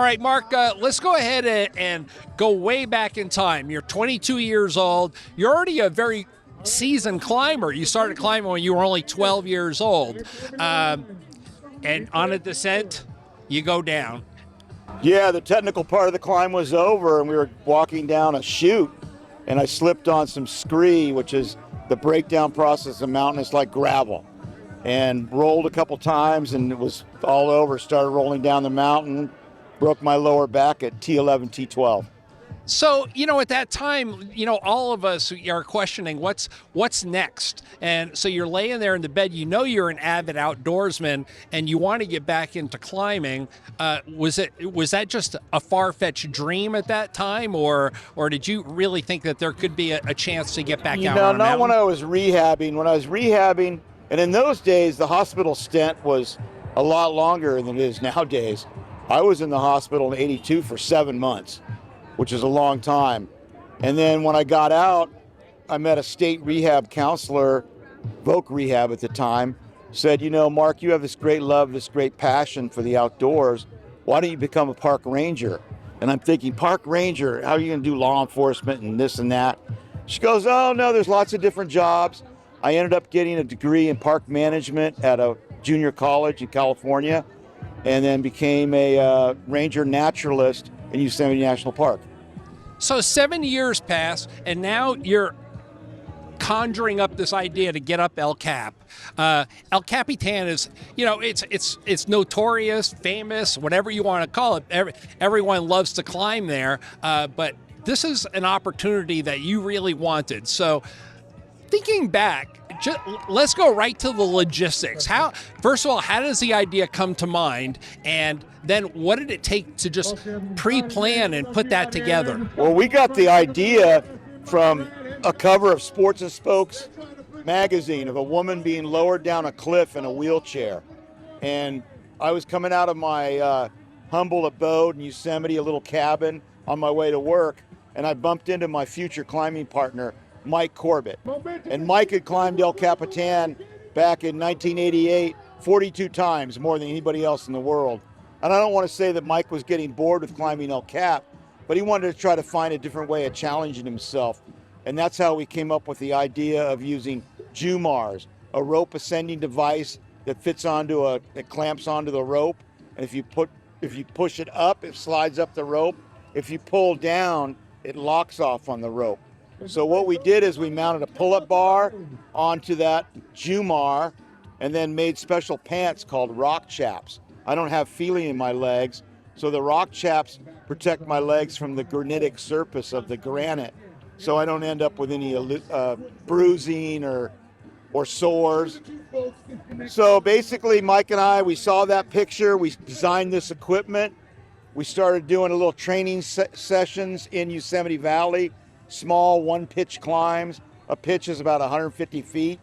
All right, Mark, let's go ahead and go way back in time. You're 22 years old. You're already a very seasoned climber. You started climbing when you were only 12 years old. And on a descent, you go down. Yeah, the technical part of the climb was over, and we were walking down a chute, and I slipped on some scree, which is the breakdown process of mountain. It's like gravel, and rolled a couple times, and it was all over. Started rolling down the mountain, broke my lower back at T11, T12. So, at that time, all of us are questioning what's next. And so you're laying there in the bed, you're an avid outdoorsman and you want to get back into climbing. Was that just a far-fetched dream at that time, or did you really think that there could be a chance to get back out on a mountain? Not when I was rehabbing. When I was rehabbing, and in those days, the hospital stint was a lot longer than it is nowadays. I was in the hospital in '82 for 7 months, which is a long time. And then when I got out, I met a state rehab counselor, Voc Rehab at the time, said, Mark, you have this great love, this great passion for the outdoors. Why don't you become a park ranger? And I'm thinking, park ranger, how are you gonna do law enforcement and this and that? She goes, oh no, there's lots of different jobs. I ended up getting a degree in park management at a junior college in California, and then became a ranger naturalist in Yosemite National Park. So 7 years pass, and now you're conjuring up this idea to get up El Cap. El Capitan is, it's notorious, famous, whatever you want to call it. Everyone loves to climb there, but this is an opportunity that you really wanted. So thinking back, let's go right to the logistics. First of all, how does the idea come to mind? And then what did it take to just pre-plan and put that together? Well, we got the idea from a cover of Sports and Spokes magazine of a woman being lowered down a cliff in a wheelchair. And I was coming out of my humble abode in Yosemite, a little cabin, on my way to work, and I bumped into my future climbing partner, Mike Corbett. And Mike had climbed El Capitan back in 1988 42 times, more than anybody else in the world. And I don't want to say that Mike was getting bored with climbing El Cap, but he wanted to try to find a different way of challenging himself. And that's how we came up with the idea of using Jumars, a rope ascending device that fits onto it clamps onto the rope. And if you push it up, it slides up the rope. If you pull down, it locks off on the rope. So what we did is we mounted a pull-up bar onto that Jumar and then made special pants called rock chaps. I don't have feeling in my legs, so the rock chaps protect my legs from the granitic surface of the granite, so I don't end up with any bruising or sores. So basically, Mike and I, we saw that picture, we designed this equipment, we started doing a little training sessions in Yosemite Valley, small one-pitch climbs. A pitch is about 150 feet.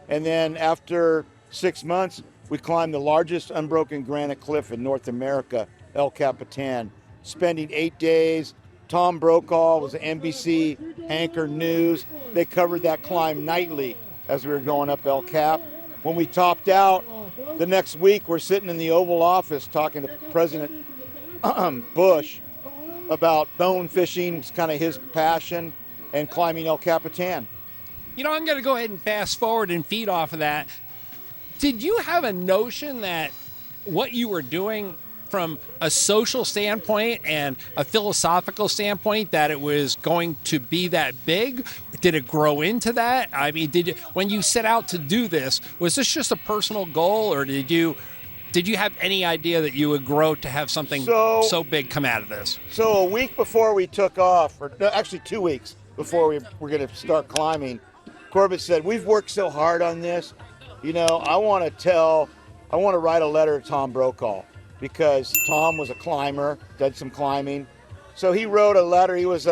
And then after 6 months, we climbed the largest unbroken granite cliff in North America, El Capitan, spending 8 days. Tom Brokaw was NBC anchor news. They covered that climb nightly as we were going up El Cap. When we topped out, the next week we're sitting in the Oval Office talking to President Bush about bone fishing, it's kind of his passion, and climbing El Capitan. I'm going to go ahead and fast forward and feed off of that. Did you have a notion that what you were doing from a social standpoint and a philosophical standpoint, that it was going to be that big? Did it grow into that? I mean, when you set out to do this, was this just a personal goal, or did you have any idea that you would grow to have something so big come out of this? So a week before we took off, or no, actually 2 weeks before we were going to start climbing, Corbett said, we've worked so hard on this. I want to write a letter to Tom Brokaw, because Tom was a climber, did some climbing. So he wrote a letter. He was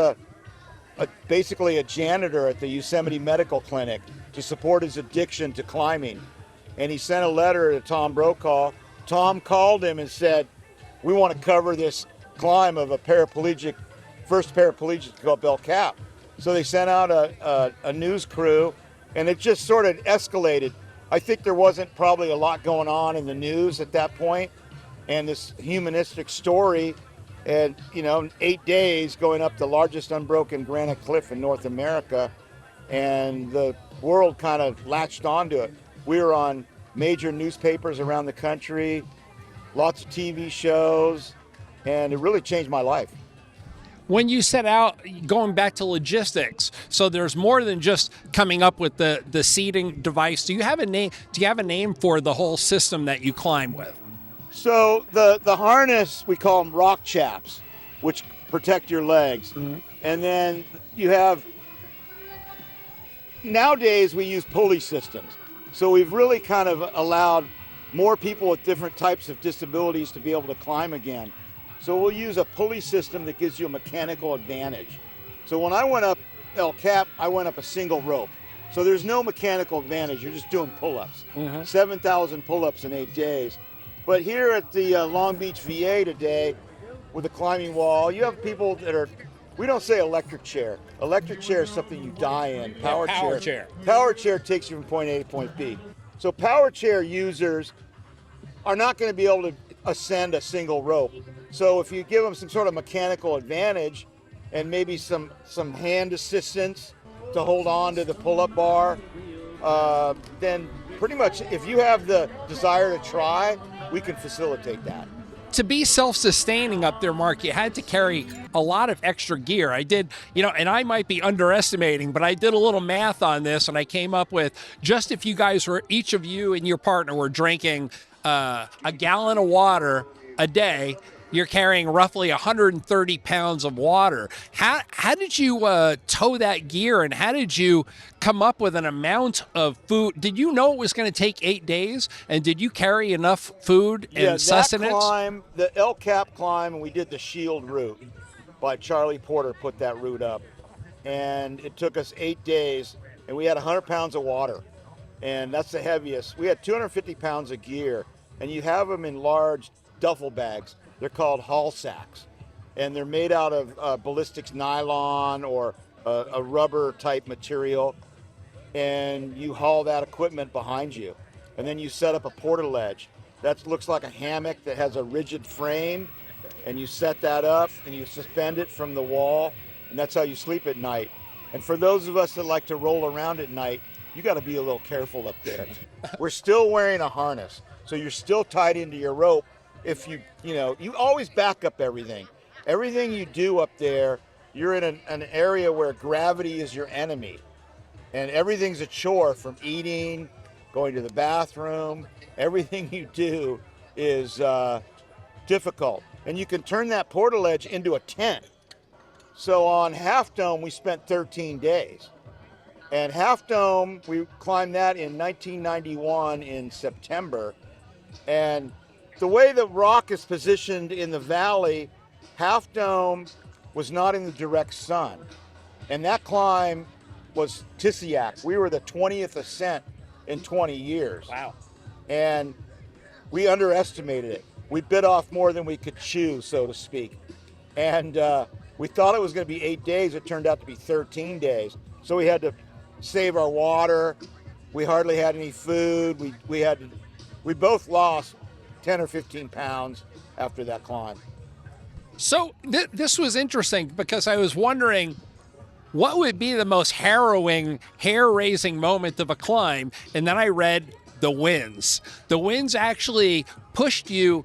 basically a janitor at the Yosemite Medical Clinic to support his addiction to climbing. And he sent a letter to Tom Brokaw. Tom called him and said, we want to cover this climb of a first paraplegic to go up El Cap. So they sent out a news crew, and it just sort of escalated. I think there wasn't probably a lot going on in the news at that point, and this humanistic story And, 8 days going up the largest unbroken granite cliff in North America, and the world kind of latched onto it. We were on major newspapers around the country, lots of TV shows, and it really changed my life. When you set out, going back to logistics, so there's more than just coming up with the seating device. Do you have a name for the whole system that you climb with? So the harness, we call them rock chaps, which protect your legs. Mm-hmm. And then you have, nowadays we use pulley systems. So we've really kind of allowed more people with different types of disabilities to be able to climb again. So we'll use a pulley system that gives you a mechanical advantage. So when I went up El Cap, I went up a single rope. So there's no mechanical advantage, you're just doing pull-ups. Mm-hmm. 7,000 pull-ups in 8 days. But here at the Long Beach VA today, with the climbing wall, you have people that are, we don't say electric chair. Electric chair is something you die in. Power chair. Power chair takes you from point A to point B. So power chair users are not going to be able to ascend a single rope. So if you give them some sort of mechanical advantage and maybe some hand assistance to hold on to the pull-up bar, then pretty much if you have the desire to try, we can facilitate that. To be self-sustaining up there, Mark, you had to carry a lot of extra gear. I did, and I might be underestimating, but I did a little math on this, and I came up with just if you guys were, each of you and your partner were drinking a gallon of water a day, you're carrying roughly 130 pounds of water. How did you tow that gear, and how did you come up with an amount of food? Did you know it was going to take 8 days, and did you carry enough food and sustenance? That climb, the El Cap climb, and we did the Shield route by Charlie Porter, put that route up. And it took us 8 days, and we had 100 pounds of water. And that's the heaviest. We had 250 pounds of gear, and you have them in large duffel bags. They're called haul sacks, and they're made out of ballistics nylon or a rubber type material, and you haul that equipment behind you. And then you set up a portaledge. That looks like a hammock that has a rigid frame, and you set that up and you suspend it from the wall, and that's how you sleep at night. And for those of us that like to roll around at night, you got to be a little careful up there. We're still wearing a harness, so you're still tied into your rope. If you always back up everything. Everything you do up there, you're in an area where gravity is your enemy. And everything's a chore, from eating, going to the bathroom. Everything you do is difficult. And you can turn that portaledge into a tent. So on Half Dome, we spent 13 days. And Half Dome, we climbed that in 1991 in September. And the way the rock is positioned in the valley, Half Dome was not in the direct sun. And that climb was Tissiack. We were the 20th ascent in 20 years. Wow. And we underestimated it. We bit off more than we could chew, so to speak. And we thought it was going to be 8 days. It turned out to be 13 days. So we had to save our water. We hardly had any food. We both lost 10 or 15 pounds after that climb. So this was interesting because I was wondering what would be the most harrowing, hair-raising moment of a climb, and then I read the winds. The winds actually pushed you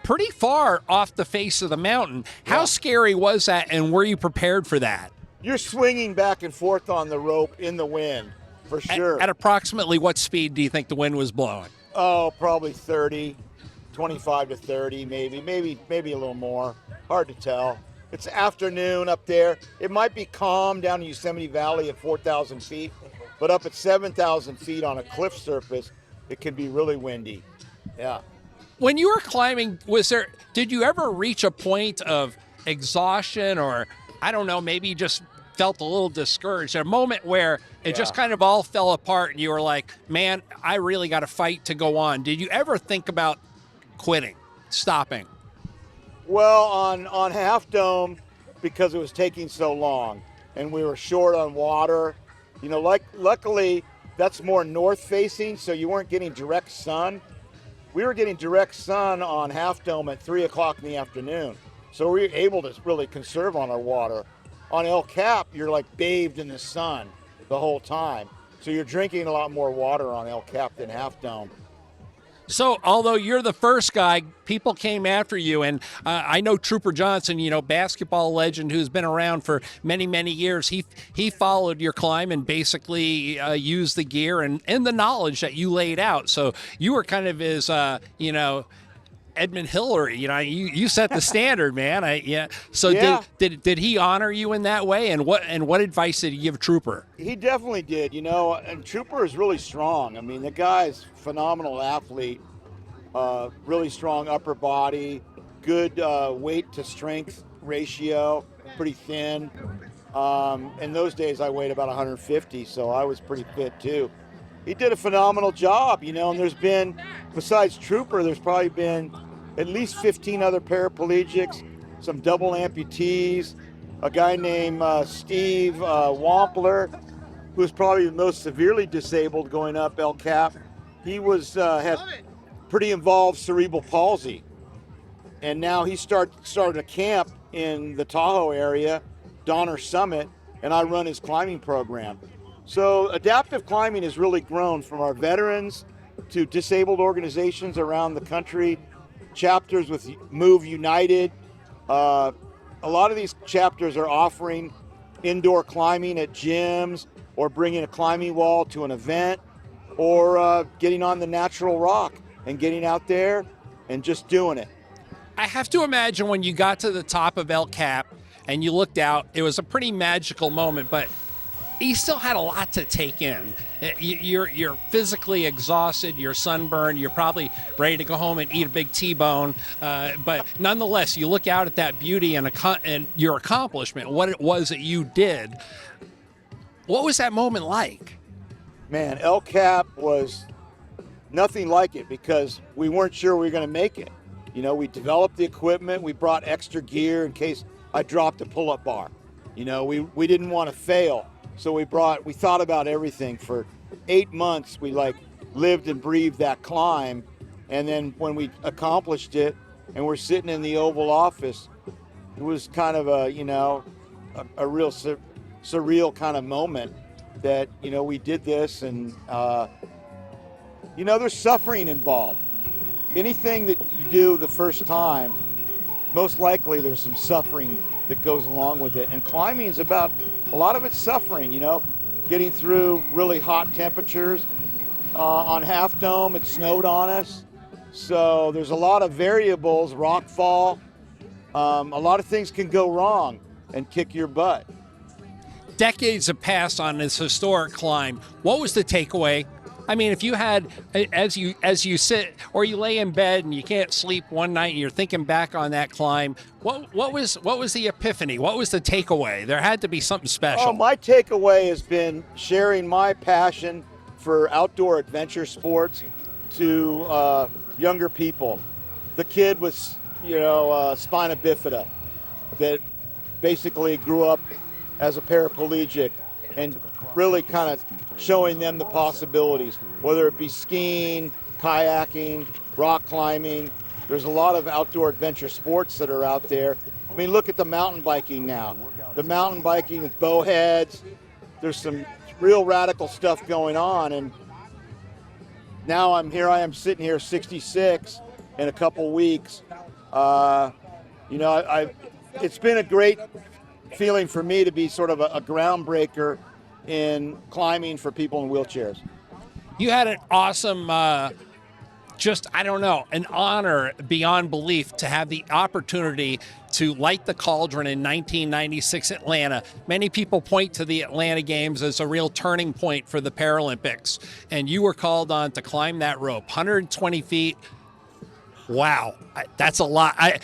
pretty far off the face of the mountain. How scary was that, and were you prepared for that? You're swinging back and forth on the rope in the wind, for sure. At approximately what speed do you think the wind was blowing? Oh, probably 30, 25 to 30, maybe a little more. Hard to tell. It's afternoon up there. It might be calm down in Yosemite Valley at 4,000 feet, but up at 7,000 feet on a cliff surface, it can be really windy. Yeah. When you were climbing, did you ever reach a point of exhaustion, or I don't know, maybe you just felt a little discouraged, a moment where it just kind of all fell apart and you were like, man, I really got to fight to go on? Did you ever think about quitting, stopping? Well, on Half Dome, because it was taking so long and we were short on water, luckily that's more north facing, so you weren't getting direct sun. We were getting direct sun on Half Dome at 3 o'clock in the afternoon. So we're able to really conserve on our water. On El Cap, you're like bathed in the sun the whole time. So you're drinking a lot more water on El Cap than Half Dome. So, although you're the first guy, people came after you, and I know Trooper Johnson, basketball legend who's been around for many, many years. He followed your climb and basically used the gear and the knowledge that you laid out. So you were kind of his, Edmund Hillary. You set the standard, man. So Yeah. did he honor you in that way? And what advice did he give Trooper? He definitely did, and Trooper is really strong. I mean, the guy's a phenomenal athlete, really strong upper body, good weight to strength ratio, pretty thin. In those days, I weighed about 150, so I was pretty fit too. He did a phenomenal job, and there's been, besides Trooper, there's probably been at least 15 other paraplegics, some double amputees, a guy named Steve Wampler, who's probably the most severely disabled going up El Cap. He had pretty involved cerebral palsy, and now he started a camp in the Tahoe area, Donner Summit, and I run his climbing program. So adaptive climbing has really grown from our veterans to disabled organizations around the country, chapters with Move United. A lot of these chapters are offering indoor climbing at gyms, or bringing a climbing wall to an event, or getting on the natural rock and getting out there and just doing it. I have to imagine when you got to the top of El Cap and you looked out, it was a pretty magical moment, but you still had a lot to take in. You're physically exhausted, you're sunburned, you're probably ready to go home and eat a big T-bone. But nonetheless, you look out at that beauty and your accomplishment, what it was that you did. What was that moment like? Man, El Cap was nothing like it because we weren't sure we were going to make it. We developed the equipment, we brought extra gear in case I dropped a pull-up bar. We didn't want to fail. So we thought about everything for 8 months. We lived and breathed that climb. And then when we accomplished it and we're sitting in the Oval Office, it was kind of a real surreal kind of moment that, we did this, and, there's suffering involved. Anything that you do the first time, most likely there's some suffering that goes along with it. And climbing is about, a lot of it's suffering, getting through really hot temperatures. On Half Dome, it snowed on us. So there's a lot of variables, rock fall. A lot of things can go wrong and kick your butt. Decades have passed on this historic climb. What was the takeaway? I mean, if you had, as you sit or you lay in bed and you can't sleep one night and you're thinking back on that climb, what was the epiphany? What was the takeaway? There had to be something special. Oh, my takeaway has been sharing my passion for outdoor adventure sports to younger people. The kid with, spina bifida that basically grew up as a paraplegic, and really kind of showing them the possibilities, whether it be skiing, kayaking, rock climbing. There's a lot of outdoor adventure sports that are out there. I mean, look at the mountain biking now. The mountain biking with bow heads. There's some real radical stuff going on. And now I am sitting here 66 in a couple weeks. It's been a great feeling for me to be sort of a groundbreaker in climbing for people in wheelchairs. You had an awesome, an honor beyond belief to have the opportunity to light the cauldron in 1996 Atlanta. Many people point to the Atlanta Games as a real turning point for the Paralympics, and you were called on to climb that rope, 120 feet. Wow, that's a lot.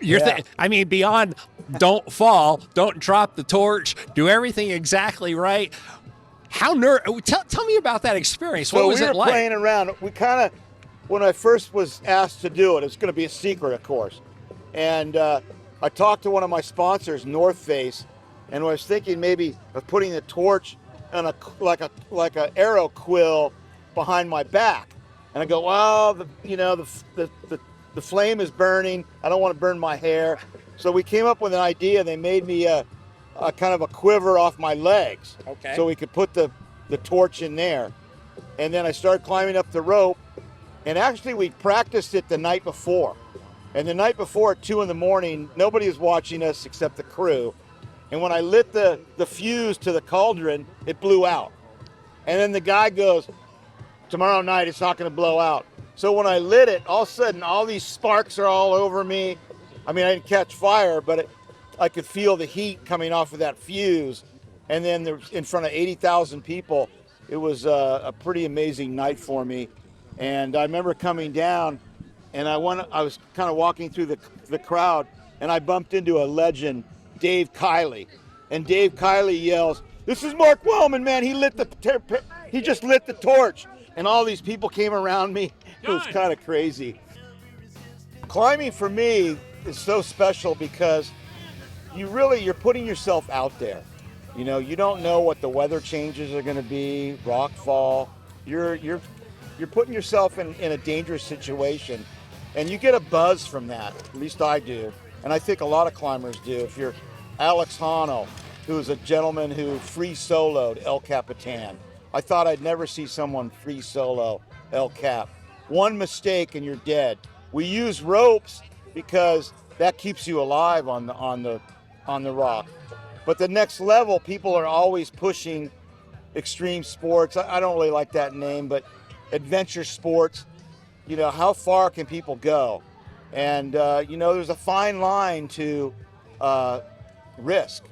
Beyond don't fall, don't drop the torch, do everything exactly right. Tell me about that experience. What was it like? We were playing around. When I first was asked to do it was going to be a secret, of course. And I talked to one of my sponsors, North Face, and I was thinking maybe of putting the torch on like a arrow quill behind my back. And I go, well, the the flame is burning. I don't want to burn my hair. So we came up with an idea. They made me a kind of a quiver off my legs. Okay. So we could put the torch in there. And then I started climbing up the rope. And actually we practiced it the night before. And the night before at 2 a.m, nobody was watching us except the crew. And when I lit the fuse to the cauldron, it blew out. And then the guy goes, tomorrow night it's not going to blow out. So when I lit it, all of a sudden all these sparks are all over me. I mean, I didn't catch fire, but I could feel the heat coming off of that fuse. And then there, in front of 80,000 people, it was a pretty amazing night for me. And I remember coming down, and I was kind of walking through the crowd, and I bumped into a legend, Dave Kiley. And Dave Kiley yells, "This is Mark Wellman, man. He just lit the torch." And all these people came around me. It was kind of crazy. Climbing for me is so special because you're putting yourself out there. You know, you don't know what the weather changes are going to be, rock fall. You're putting yourself in a dangerous situation, and you get a buzz from that. At least I do, and I think a lot of climbers do. If you're Alex Honnold, who is a gentleman who free soloed El Capitan. I thought I'd never see someone free solo El Cap. One mistake and you're dead. We use ropes because that keeps you alive on the rock. But the next level, people are always pushing extreme sports. I don't really like that name, but adventure sports. You know, how far can people go? And you know, there's a fine line to risk,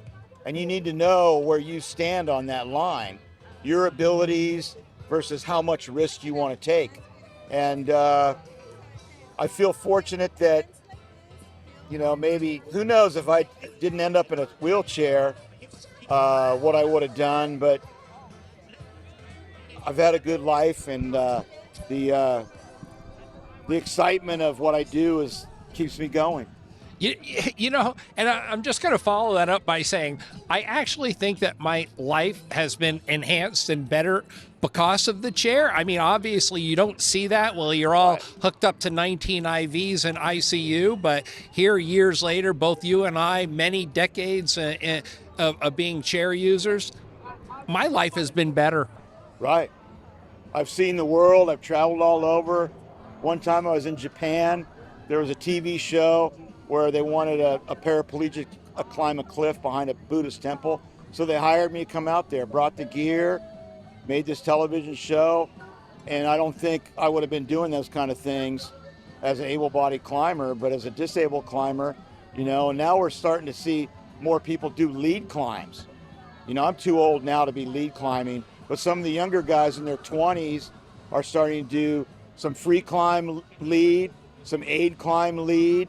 and you need to know where you stand on that line, your abilities versus how much risk you want to take. And I feel fortunate that, you know, maybe, who knows, if I didn't end up in a wheelchair, what I would have done. But I've had a good life, and the excitement of what I do keeps me going. You know, and I'm just going to follow that up by saying I actually think that my life has been enhanced and better because of the chair. I mean, obviously you don't see that. Well, you're all hooked up to 19 IVs in ICU, but here years later, both you and I, many decades of being chair users, my life has been better. Right. I've seen the world. I've traveled all over. One time I was in Japan. There was a TV show where they wanted a paraplegic to climb a cliff behind a Buddhist temple. So they hired me to come out there, brought the gear, made this television show. And I don't think I would have been doing those kind of things as an able-bodied climber, but as a disabled climber, you know, and now we're starting to see more people do lead climbs. You know, I'm too old now to be lead climbing, but some of the younger guys in their 20s are starting to do some free climb lead, some aid climb lead,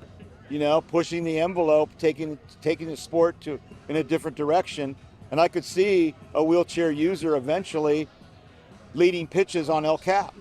you know, pushing the envelope, taking the sport in a different direction. And I could see a wheelchair user eventually leading pitches on El Cap.